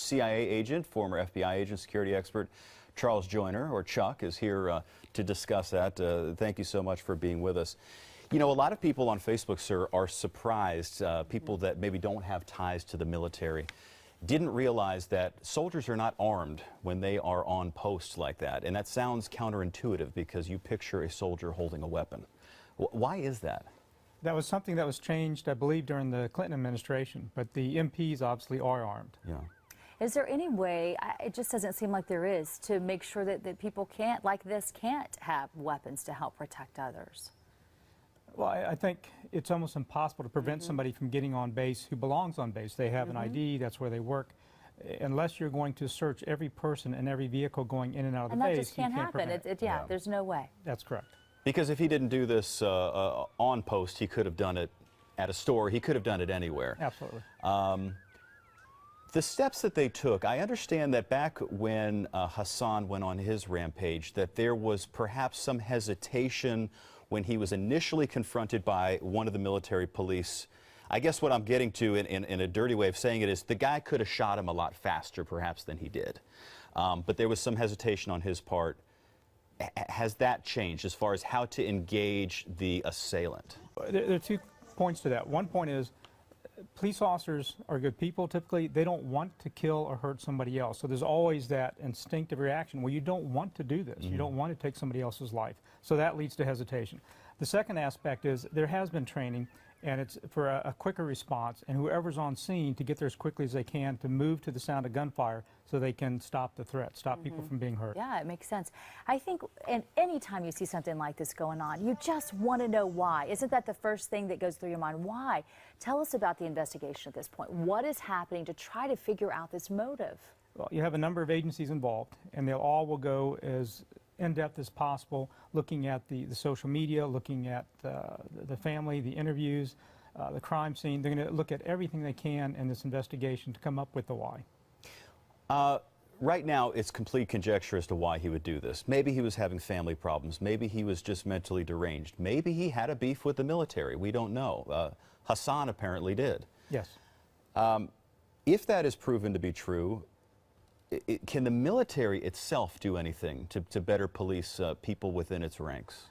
CIA agent, former FBI agent, security expert Charles Joyner, or Chuck, is here to discuss that. Thank you so much for being with us. You know, a lot of people on Facebook, sir, are surprised, people that maybe don't have ties to the military, didn't realize that soldiers are not armed when they are on post like that. And that sounds counterintuitive because you picture a soldier holding a weapon. Why is that? That was something that was changed, I believe, during the Clinton administration, but the MPs obviously are armed. Yeah. Is there any way, it just doesn't seem like there is, to make sure that people can't, like this, can't have weapons to help protect others? Well, I think it's almost impossible to prevent somebody from getting on base who belongs on base. They have an ID, that's where they work. Unless you're going to search every person and every vehicle going in and out of the base, and that just can't happen. Yeah, there's no way. That's correct. Because if he didn't do this on post, he could have done it at a store. He could have done it anywhere. Absolutely. The steps that they took, I understand that back when Hassan went on his rampage, that there was perhaps some hesitation when he was initially confronted by one of the military police. I guess what I'm getting to in a dirty way of saying it is the guy could have shot him a lot faster perhaps than he did. But there was some hesitation on his part. Has that changed as far as how to engage the assailant? There are 2 points to that. One point is police officers are good people. Typically, they don't want to kill or hurt somebody else. So there's always that instinctive reaction where you don't want to do this. You don't want to take somebody else's life. So that leads to hesitation. The second aspect is there has been training, and it's for a quicker response, and whoever's on scene to get there as quickly as they can to move to the sound of gunfire so they can stop the threat, stop people from being hurt. Yeah, it makes sense. I think any time you see something like this going on, you just want to know why. Isn't that the first thing that goes through your mind? Why? Tell us about the investigation at this point. What is happening to try to figure out this motive? Well, you have a number of agencies involved, and they all will go as in-depth as possible, looking at the social media, looking at the family, the interviews, the crime scene. They're going to look at everything they can in this investigation to come up with the why. Right now, it's complete conjecture as to why he would do this. Maybe he was having family problems. Maybe he was just mentally deranged. Maybe he had a beef with the military. We don't know. Hassan apparently did. Yes. If that is proven to be true, can the military itself do anything to better police people within its ranks?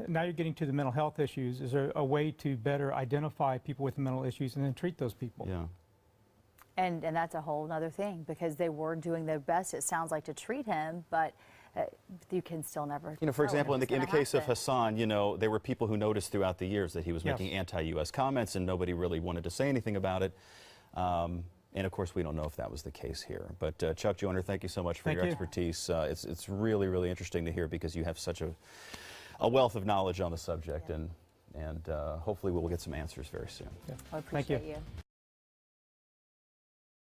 Now you're getting to the mental health issues. Is there a way to better identify people with mental issues and then treat those people? Yeah. And that's a whole other thing, because they were doing their best, it sounds like, to treat him, but you can still never. You know, for example, in the case of Hassan, you know, there were people who noticed throughout the years that he was making anti-U.S. comments, and nobody really wanted to say anything about it. And of course, we don't know if that was the case here. But Chuck Joyner, thank you so much for your expertise. It's really, really interesting to hear because you have such a wealth of knowledge on the subject, and hopefully we'll get some answers very soon. I appreciate you.